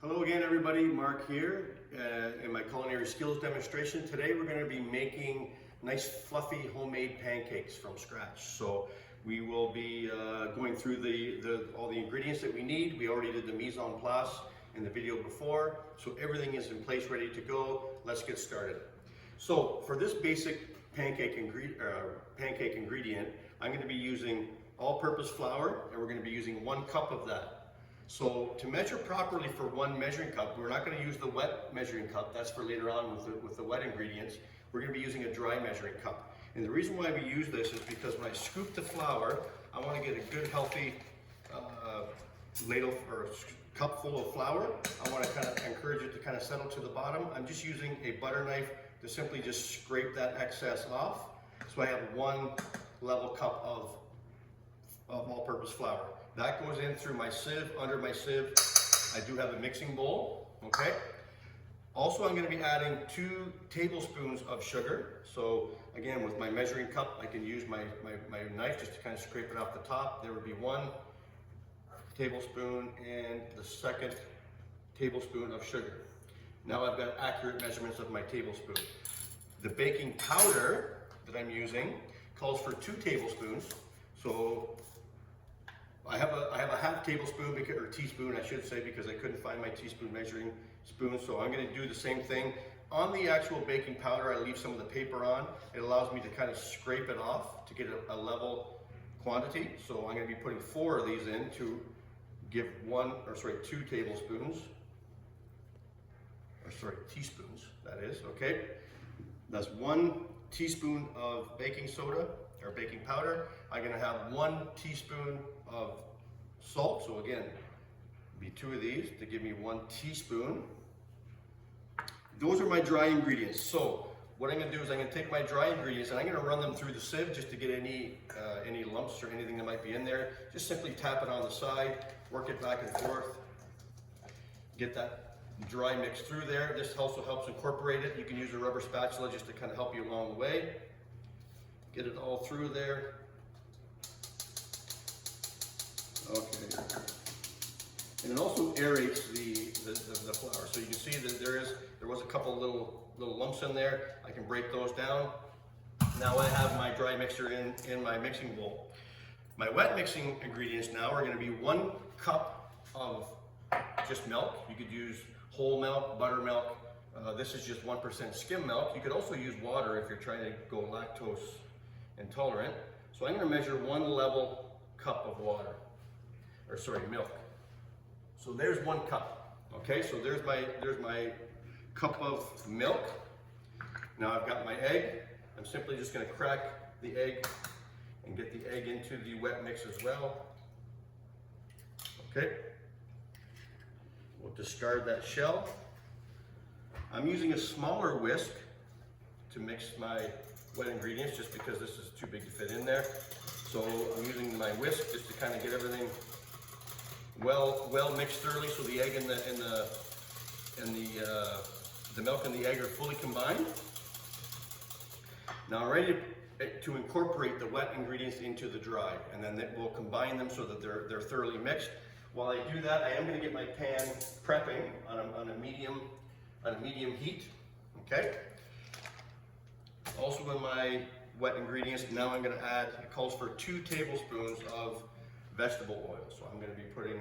Hello again everybody, Mark here in my culinary skills demonstration. Today we're going to be making nice fluffy homemade pancakes from scratch. So we will be going through all the ingredients that we need. We already did the mise en place in the video before, so everything is in place ready to go. Let's get started. So for this basic pancake ingredient, I'm going to be using all-purpose flour, and we're going to be using 1 cup of that. So to measure properly for 1 measuring cup, we're not going to use the wet measuring cup. That's for later on with the wet ingredients. We're going to be using a dry measuring cup. And the reason why we use this is because when I scoop the flour, I want to get a good healthy ladle or cup full of flour. I want to kind of encourage it to kind of settle to the bottom. I'm just using a butter knife to simply just scrape that excess off. So I have 1 level cup of all-purpose flour. That goes in through my sieve. Under my sieve, I do have a mixing bowl, okay? Also, I'm gonna be adding 2 tablespoons of sugar. So again, with my measuring cup, I can use my knife just to kind of scrape it off the top. There would be 1 tablespoon and the 2nd tablespoon of sugar. Now I've got accurate measurements of my tablespoon. The baking powder that I'm using calls for 2 tablespoons. So I have a half tablespoon, or teaspoon I should say, because I couldn't find my teaspoon measuring spoon. So I'm going to do the same thing. On the actual baking powder, I leave some of the paper on. It allows me to kind of scrape it off to get a level quantity. So I'm going to be putting 4 of these in to give 2 tablespoons, teaspoons, that is, okay? That's 1 teaspoon of baking soda or baking powder. I'm going to have 1 teaspoon of salt. So again, be 2 of these to give me 1 teaspoon. Those are my dry ingredients. So what I'm going to do is I'm going to take my dry ingredients and I'm going to run them through the sieve just to get any lumps or anything that might be in there. Just simply tap it on the side, work it back and forth, get that dry mix through there. This also helps incorporate it. You can use a rubber spatula just to kind of help you along the way. Get it all through there. Okay. And it also aerates the flour. So you can see that there was a couple little lumps in there. I can break those down. Now I have my dry mixture in my mixing bowl. My wet mixing ingredients now are going to be 1 cup of just milk. You could use whole milk, buttermilk. This is just 1% skim milk. You could also use water if you're trying to go lactose intolerant. So I'm going to measure 1 level cup of water, milk. So there's 1 cup. Okay, so there's my cup of milk. Now I've got my egg. I'm simply just going to crack the egg and get the egg into the wet mix as well. Okay. We'll discard that shell. I'm using a smaller whisk to mix my wet ingredients just because this is too big to fit in there. So I'm using my whisk just to kind of get everything well mixed thoroughly, so the egg and the milk and the egg are fully combined. Now I'm ready to incorporate the wet ingredients into the dry, and then we'll combine them so that they're thoroughly mixed. While I do that, I am going to get my pan prepping on a medium heat. Okay. Also in my wet ingredients, now I'm going to add, it calls for 2 tablespoons of vegetable oil. So I'm going to be putting,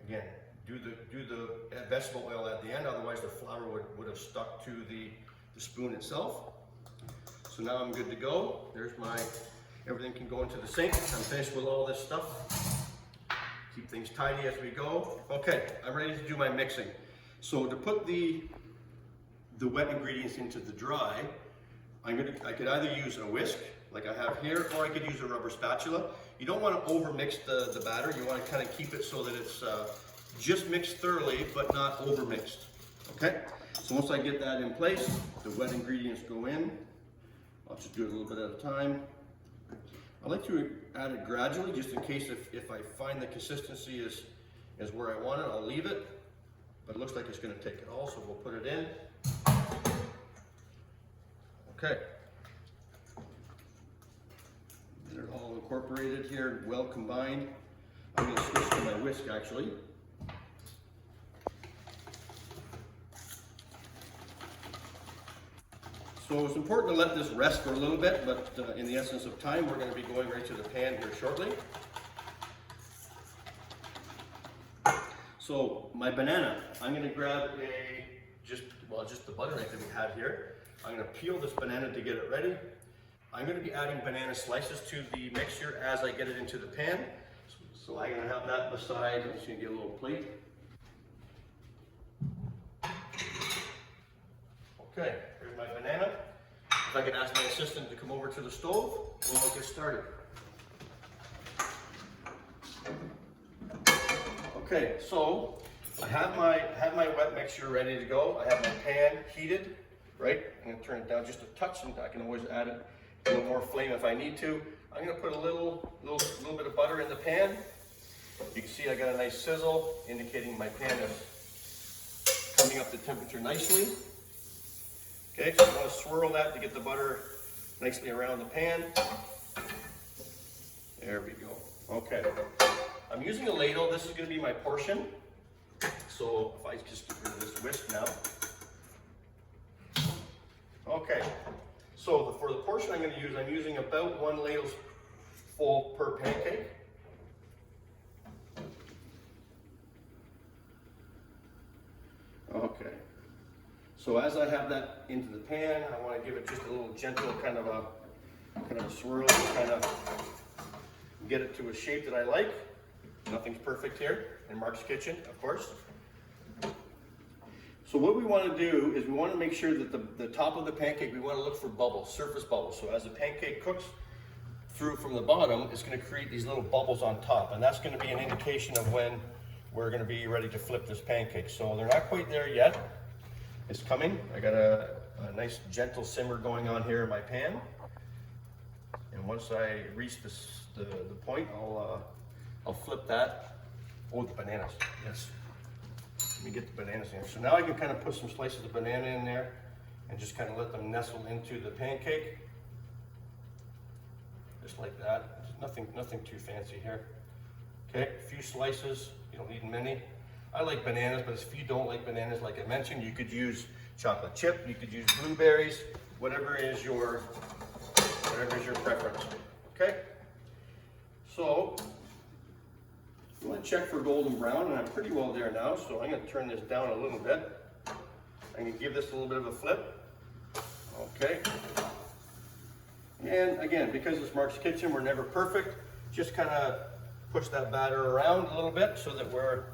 again, do the vegetable oil at the end, otherwise the flour would have stuck to the spoon itself. So now I'm good to go. There's everything can go into the sink. I'm finished with all this stuff. Keep things tidy as we go. Okay, I'm ready to do my mixing. So to put the wet ingredients into the dry, I could either use a whisk, like I have here, or I could use a rubber spatula. You don't want to over-mix the batter. You want to kind of keep it so that it's just mixed thoroughly, but not over-mixed. Okay? So once I get that in place, the wet ingredients go in. I'll just do it a little bit at a time. I like to add it gradually, just in case if I find the consistency is where I want it, I'll leave it. But it looks like it's going to take it all, so we'll put it in. Okay. They're all incorporated here, well combined. I'm going to switch to my whisk actually. So it's important to let this rest for a little bit, but in the essence of time, we're going to be going right to the pan here shortly. So my banana, I'm going to grab just the butter knife that we had here. I'm going to peel this banana to get it ready. I'm going to be adding banana slices to the mixture as I get it into the pan. So I'm going to have that beside. I'm just going to get a little plate. Okay, here's my banana. If I could ask my assistant to come over to the stove, we'll get started. Okay, so I have my wet mixture ready to go. I have my pan heated, right? I'm going to turn it down just a touch, and I can always add a little more flame if I need to. I'm going to put a little bit of butter in the pan. You can see I got a nice sizzle, indicating my pan is coming up to temperature nicely. Okay, so I want to swirl that to get the butter nicely around the pan. There we go. Okay, I'm using a ladle. This is going to be my portion. So if I just get rid of this whisk now. Okay, so for the portion I'm going to use, I'm using about 1 ladle full per pancake. Okay. So as I have that into the pan, I want to give it just a little gentle kind of a swirl to kind of get it to a shape that I like. Nothing's perfect here in Mark's kitchen, of course. So what we want to do is we want to make sure that the top of the pancake, we want to look for bubbles, surface bubbles. So as the pancake cooks through from the bottom, it's going to create these little bubbles on top, and that's going to be an indication of when we're going to be ready to flip this pancake. So they're not quite there yet. It's coming. I got a nice gentle simmer going on here in my pan, and once I reach the point, I'll flip that. Oh, the bananas, yes. Let me get the bananas in. So now I can kind of put some slices of banana in there and just kind of let them nestle into the pancake, just like that. Nothing too fancy here. Okay, a few slices. You don't need many. I like bananas, but if you don't like bananas, like I mentioned, you could use chocolate chip, you could use blueberries, whatever is your preference. Okay? So, you want to check for golden brown, and I'm pretty well there now, so I'm going to turn this down a little bit. I'm going to give this a little bit of a flip. Okay. And again, because it's Mark's kitchen, we're never perfect. Just kind of push that batter around a little bit so that we're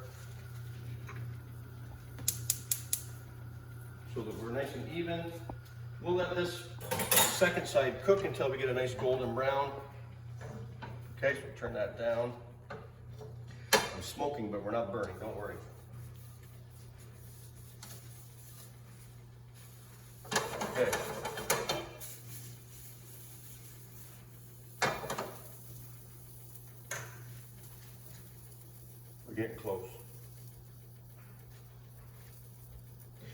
nice and even. We'll let this second side cook until we get a nice golden brown. Okay, so turn that down. I'm smoking, but we're not burning, don't worry. Okay. We're getting close.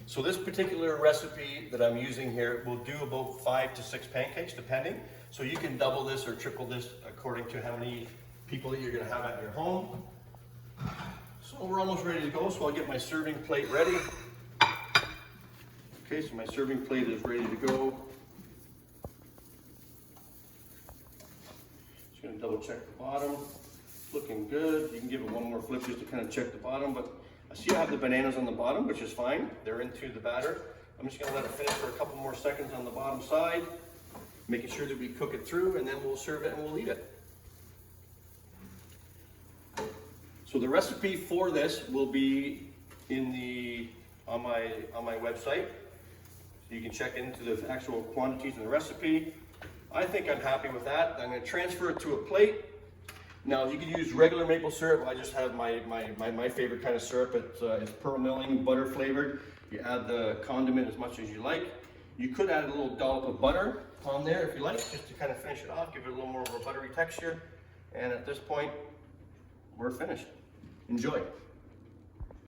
So this particular recipe that I'm using here will do about 5 to 6 pancakes, depending. So you can double this or triple this according to how many people that you're going to have at your home. So we're almost ready to go, so I'll get my serving plate ready. Okay, so my serving plate is ready to go. Just going to double check the bottom. It's looking good. You can give it one more flip just to kind of check the bottom, but I see I have the bananas on the bottom, which is fine. They're into the batter. I'm just going to let it finish for a couple more seconds on the bottom side, making sure that we cook it through, and then we'll serve it and we'll eat it. So the recipe for this will be on my website. So you can check into the actual quantities in the recipe. I think I'm happy with that. I'm going to transfer it to a plate. Now you can use regular maple syrup. I just have my favorite kind of syrup. It's pearl milling, butter flavored. You add the condiment as much as you like. You could add a little dollop of butter on there if you like, just to kind of finish it off, give it a little more of a buttery texture. And at this point, we're finished. Enjoy.